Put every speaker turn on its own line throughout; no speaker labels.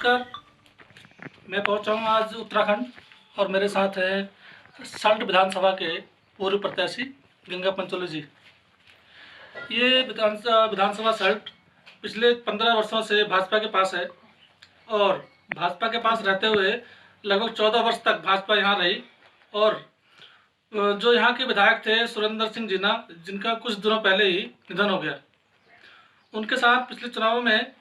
नमस्कार। मैं पहुंचा हूं आज उत्तराखंड और मेरे साथ है सल्ट विधानसभा के पूर्व प्रत्याशी गंगा पंचोली जी। ये विधानसभा सल्ट पिछले 15 वर्षों से भाजपा के पास है और भाजपा के पास रहते हुए लगभग 14 वर्ष तक भाजपा यहाँ रही। और जो यहाँ के विधायक थे सुरेंद्र सिंह जीना, जिनका कुछ दिनों पहले ही निधन हो गया, उनके साथ पिछले चुनाव में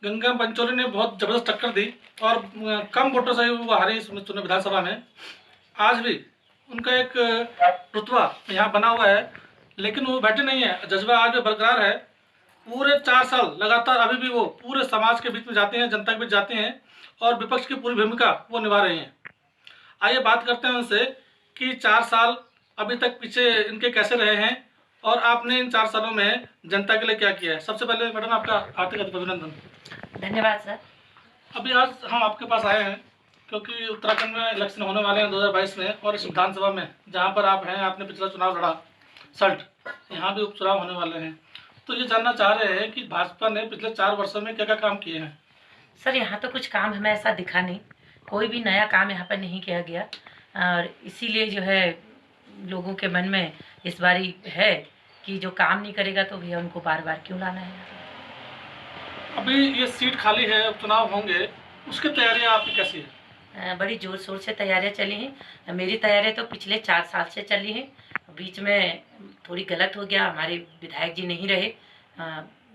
गंगा पंचोली ने बहुत ज़बरदस्त टक्कर दी और कम वोटों से वो हारी इस विधानसभा में। आज भी उनका एक रुतबा यहाँ बना हुआ है, लेकिन वो बैठे नहीं है, जज्बा आज भी बरकरार है। पूरे 4 साल लगातार अभी भी वो पूरे समाज के बीच में जाते हैं, जनता के बीच जाते हैं और विपक्ष की पूरी भूमिका वो निभा रहे हैं। आइए बात करते हैं उनसे कि 4 साल अभी तक पीछे इनके कैसे रहे हैं और आपने इन 4 सालों में जनता के लिए क्या किया है। सबसे पहले मैडम आपका हार्दिक अभिनंदन।
धन्यवाद सर।
अभी आज हम आपके पास आए हैं क्योंकि उत्तराखंड में इलेक्शन होने वाले हैं 2022 में, और इस विधानसभा में जहां पर आप हैं, आपने पिछला चुनाव लड़ा सल्ट, यहाँ भी उपचुनाव होने वाले हैं। तो ये जानना चाह रहे हैं कि भाजपा ने पिछले 4 वर्षों में क्या क्या काम किए हैं।
सर यहाँ तो कुछ काम हमें ऐसा दिखा नहीं, कोई भी नया काम यहाँ पर नहीं किया गया और इसीलिए जो है लोगों के मन में इस बारी है कि जो काम नहीं करेगा तो भैया उनको बार बार क्यों लाना है।
अभी ये सीट खाली है, उपचुनाव होंगे, उसकी तैयारियां आपकी कैसी है?
बड़ी जोर शोर से तैयारियां चली हैं। मेरी तैयारियां तो पिछले 4 साल से चली हैं। बीच में थोड़ी गलत हो गया, हमारे विधायक जी नहीं रहे,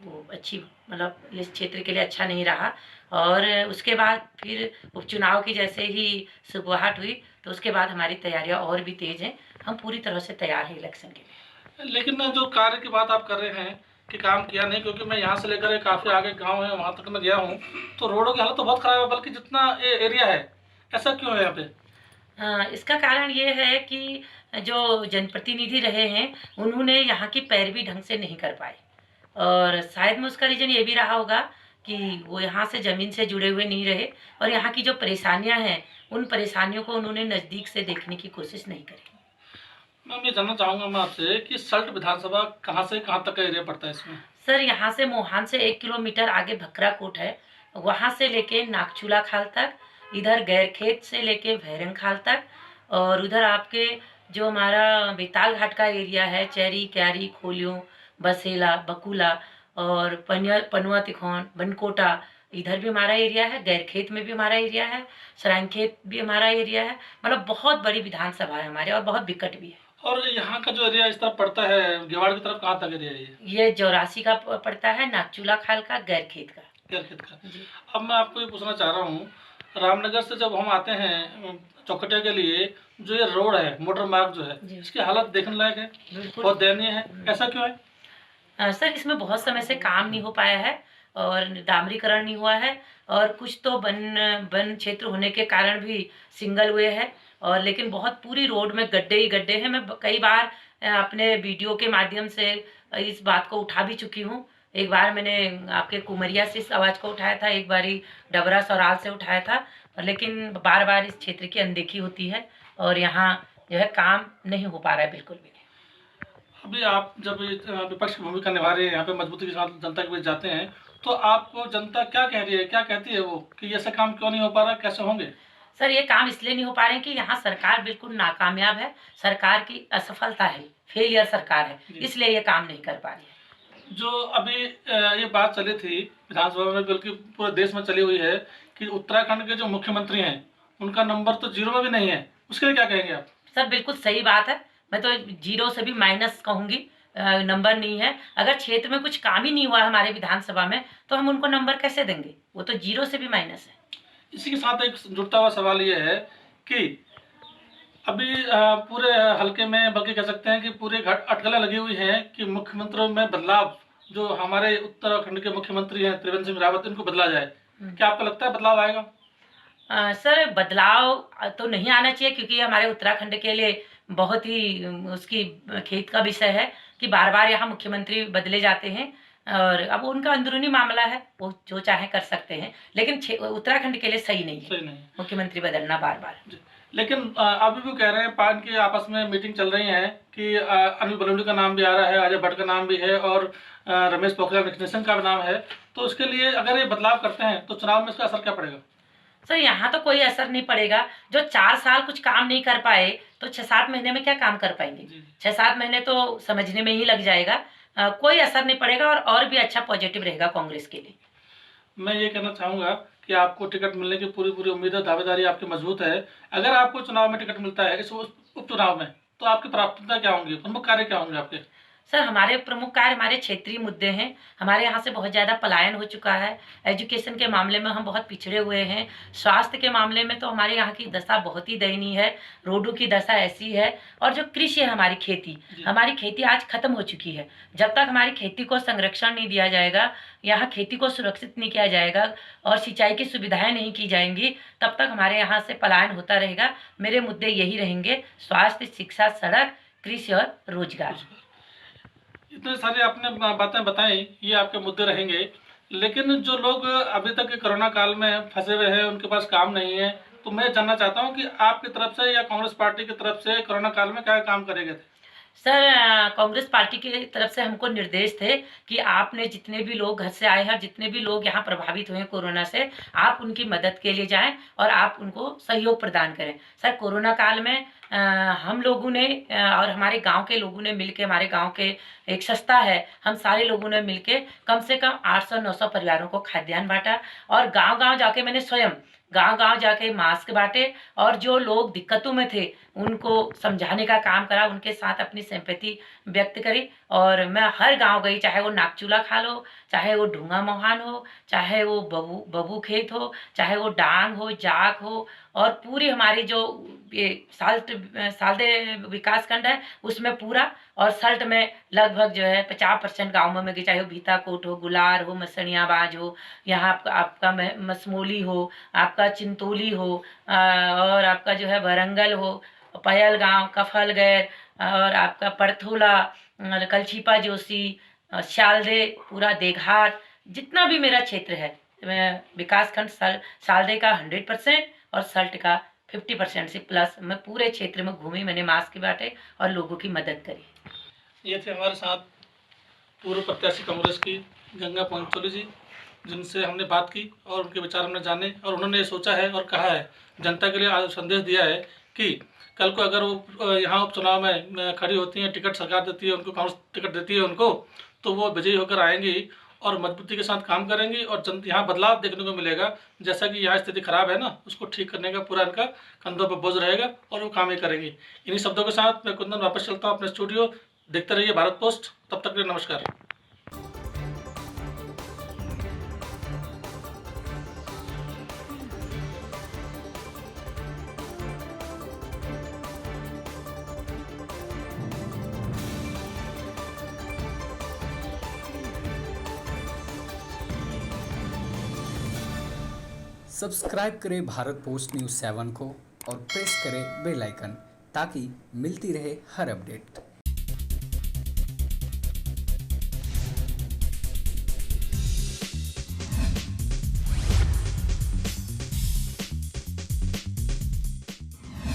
वो अच्छी मतलब इस क्षेत्र के लिए अच्छा नहीं रहा। और उसके बाद फिर उपचुनाव की जैसे ही शुरुआत हुई तो उसके बाद हमारी तैयारियां और भी तेज़ हैं। हम पूरी तरह से तैयार हैं इलेक्शन के लिए।
लेकिन जो कार्य की बात आप कर रहे हैं कि काम किया नहीं, क्योंकि मैं यहाँ से लेकर काफ़ी आगे गांव है वहाँ तक मैं गया हूँ, तो रोडों की हालत तो बहुत ख़राब है, बल्कि जितना एरिया है। ऐसा क्यों है यहाँ पे?
इसका कारण ये है कि जो जनप्रतिनिधि रहे हैं उन्होंने यहाँ की पैरवी ढंग से नहीं कर पाए और शायद में उसका रीज़न ये भी रहा होगा कि वो यहाँ से ज़मीन से जुड़े हुए नहीं रहे और यहाँ की जो परेशानियाँ हैं उन परेशानियों को उन्होंने नज़दीक से देखने की कोशिश नहीं करी।
मैम ये जानना चाहूँगा मैं आपसे कि सल्ट विधानसभा कहाँ से कहाँ तक का एरिया पड़ता है इसमें?
सर यहाँ से मोहान से 1 किलोमीटर आगे भकरा कोट है, वहाँ से लेके नागचूला खाल तक, इधर गैरखेत से लेके भैरंग खाल तक, और उधर आपके जो हमारा बेताल घाट का एरिया है, चेरी, क्यारी, खोलियों, बसेला, बकुला और पनुआ तिखौन, बनकोटा, इधर भी हमारा एरिया है। गैरखेत में भी हमारा एरिया है, सरांखेत भी हमारा एरिया है। मतलब बहुत बड़ी विधानसभा है हमारे और बहुत विकट भी है।
और यहाँ का जो एरिया इस तरफ पड़ता है गेवाड़ की तरफ, कहाँ तक एरिया है
ये 84 का पड़ता है, नागचूला खाल का, गैरखेत का।
गैरखेत का। अब मैं आपको ये पूछना चाह रहा हूँ, रामनगर से जब हम आते हैं चौखटिया के लिए, जो ये रोड है, मोटर मार्ग जो है, इसकी हालत देखने लायक है, बहुत दयनीय है। ऐसा क्यों है?
सर इसमें बहुत समय से काम नहीं हो पाया है और डामरीकरण नहीं हुआ है और कुछ तो वन क्षेत्र होने के कारण भी सिंगल हुए है, और लेकिन बहुत पूरी रोड में गड्ढे ही गड्ढे हैं। मैं कई बार अपने वीडियो के माध्यम से इस बात को उठा भी चुकी हूँ। एक बार मैंने आपके कुमरिया से इस आवाज़ को उठाया था, एक बारी डबरा सौराल से उठाया था, लेकिन बार बार इस क्षेत्र की अनदेखी होती है और यहाँ जो है काम नहीं हो पा रहा है, बिल्कुल भी नहीं।
अभी आप जब विपक्ष की भूमिका निभा रहे हैं, यहाँ पे मजबूती के साथ जनता के बीच जाते हैं, तो आपको जनता क्या कह रही है, क्या कहती है वो कि ऐसा काम क्यों नहीं हो पा रहा, कैसे होंगे?
सर ये काम इसलिए नहीं हो पा रहे हैं कि यहाँ सरकार बिल्कुल नाकामयाब है, सरकार की असफलता है, फेलियर सरकार है, इसलिए ये काम नहीं कर पा रही है।
जो अभी ये बात चली थी विधानसभा में, बल्कि पूरे देश में चली हुई है कि उत्तराखंड के जो मुख्यमंत्री हैं उनका नंबर तो 0 में भी नहीं है, उसके लिए क्या कहेंगे आप?
सर बिल्कुल सही बात है, मैं तो 0 से भी माइनस कहूँगी, नंबर नहीं है। अगर क्षेत्र में कुछ काम ही नहीं हुआ हमारे विधानसभा में तो हम उनको नंबर कैसे देंगे, वो तो 0 से भी माइनस है।
इसी के साथ एक जुड़ता हुआ सवाल ये है कि अभी पूरे हल्के में, बल्कि कह सकते हैं कि पूरे अटकलें लगी हुई हैं कि मुख्यमंत्रियों में बदलाव, जो हमारे उत्तराखंड के मुख्यमंत्री हैं त्रिवेंद्र सिंह रावत, इनको बदला जाए। क्या आपको लगता है बदलाव आएगा?
सर बदलाव तो नहीं आना चाहिए क्योंकि हमारे उत्तराखंड के लिए बहुत ही उसकी खेत का विषय है कि बार बार यहाँ मुख्यमंत्री बदले जाते हैं और अब उनका अंदरूनी मामला है, वो जो चाहे कर सकते हैं, लेकिन उत्तराखंड के लिए सही नहीं है मुख्यमंत्री बदलना बार बार।
लेकिन अभी भी कह रहे हैं, पान की आपस में मीटिंग चल रही है कि अनिल बलूनी का नाम भी आ रहा है, अजय भट्ट का नाम भी है और रमेश पोखरियाल निशंक का नाम है। तो उसके लिए अगर ये बदलाव करते हैं तो चुनाव में इसका असर क्या पड़ेगा?
सर यहाँ तो कोई असर नहीं पड़ेगा। जो 4 साल कुछ काम नहीं कर पाए तो 6-7 महीने में क्या काम कर पाएंगे?
जी
6-7 महीने तो समझने में ही लग जाएगा। कोई असर नहीं पड़ेगा और भी अच्छा पॉजिटिव रहेगा कांग्रेस के लिए।
मैं ये कहना चाहूँगा कि आपको टिकट मिलने की पूरी पूरी उम्मीद है, दावेदारी आपकी मजबूत है। अगर आपको चुनाव में टिकट मिलता है इस उपचुनाव में, तो आपकी प्राथमिकता क्या होंगी, प्रमुख कार्य क्या होंगे आपके?
सर हमारे प्रमुख कार्य हमारे क्षेत्रीय मुद्दे हैं। हमारे यहाँ से बहुत ज़्यादा पलायन हो चुका है। एजुकेशन के मामले में हम बहुत पिछड़े हुए हैं। स्वास्थ्य के मामले में तो हमारे यहाँ की दशा बहुत ही दयनीय है। रोडों की दशा ऐसी है और जो कृषि है हमारी खेती आज खत्म हो चुकी है। जब तक हमारी खेती को संरक्षण नहीं दिया जाएगा, यहाँ खेती को सुरक्षित नहीं किया जाएगा और सिंचाई की सुविधाएं नहीं की जाएंगी, तब तक हमारे यहाँ से पलायन होता रहेगा। मेरे मुद्दे यही रहेंगे: स्वास्थ्य, शिक्षा, सड़क, कृषि और रोजगार।
इतने सारे आपने बातें बताई, ये आपके मुद्दे रहेंगे। लेकिन जो लोग अभी तक के कोरोना काल में फंसे हुए हैं, उनके पास काम नहीं है, तो मैं जानना चाहता हूँ कि आपकी तरफ से या कांग्रेस पार्टी की तरफ से कोरोना काल में क्या काम करे गए थे?
सर कांग्रेस पार्टी की तरफ से हमको निर्देश थे कि आपने जितने भी लोग घर से आए हैं, जितने भी लोग यहाँ प्रभावित हुए हैं कोरोना से, आप उनकी मदद के लिए जाएं और आप उनको सहयोग प्रदान करें। सर कोरोना काल में हम लोगों ने और हमारे गांव के लोगों ने मिलके, हमारे गांव के एक संस्था है, हम सारे लोगों ने मिलके कम से कम 800-900 परिवारों को खाद्यान्न बांटा और गांव-गांव जाके मैंने स्वयं गांव-गांव जाके मास्क बांटे और जो लोग दिक्कतों में थे उनको समझाने का काम करा, उनके साथ अपनी सिंपैथी व्यक्त करी। और मैं हर गांव गई, चाहे वो नागचूला खाल हो, चाहे वो ढूंगा मोहान हो, चाहे वो बबू खेत हो, चाहे वो डांग हो, जाक हो, और पूरी हमारी जो ये सालदे विकास खंड है उसमें पूरा, और सल्ट में लगभग जो है 50% गाँवों में गई, चाहे वो भीताकोट हो, गुलार हो, मसनियाबाज हो, यहाँ आपका मसमोली हो, आपका चिंतोली हो, और आपका जो है वरंगल हो, पयल गांव, कफलगैर, और आपका परथोला, कलछीपा जोशी, शालदे, पूरा देघाट, जितना भी मेरा क्षेत्र है, मैं विकास खंड सालदे का 100% और सल्ट का 50% से प्लस मैं पूरे क्षेत्र में घूमी, मैंने मास्क बांटे और लोगों की मदद करी।
ये थे हमारे साथ पूर्व प्रत्याशी कांग्रेस की गंगा पंचोली जी, जिनसे हमने बात की और उनके विचार हमने जाने, और उन्होंने ये सोचा है और कहा है, जनता के लिए आज संदेश दिया है कि कल को अगर वो यहाँ उपचुनाव में खड़ी होती हैं, टिकट सरकार देती है उनको, कांग्रेस टिकट देती है उनको, तो वो विजयी होकर आएंगी और मजबूती के साथ काम करेंगी और यहाँ बदलाव देखने को मिलेगा। जैसा कि यहाँ स्थिति खराब है ना, उसको ठीक करने का पूरा इनका कंधों पर बोझ रहेगा और वो काम ही करेंगी। इन्हीं शब्दों के साथ मैं कुंदन वापस चलता हूँ अपने स्टूडियो। देखते रहिए भारत पोस्ट, तब तक के लिए नमस्कार।
सब्सक्राइब करें भारत पोस्ट न्यूज़ 7 को और प्रेस करें बेल आइकन ताकि मिलती रहे हर अपडेट।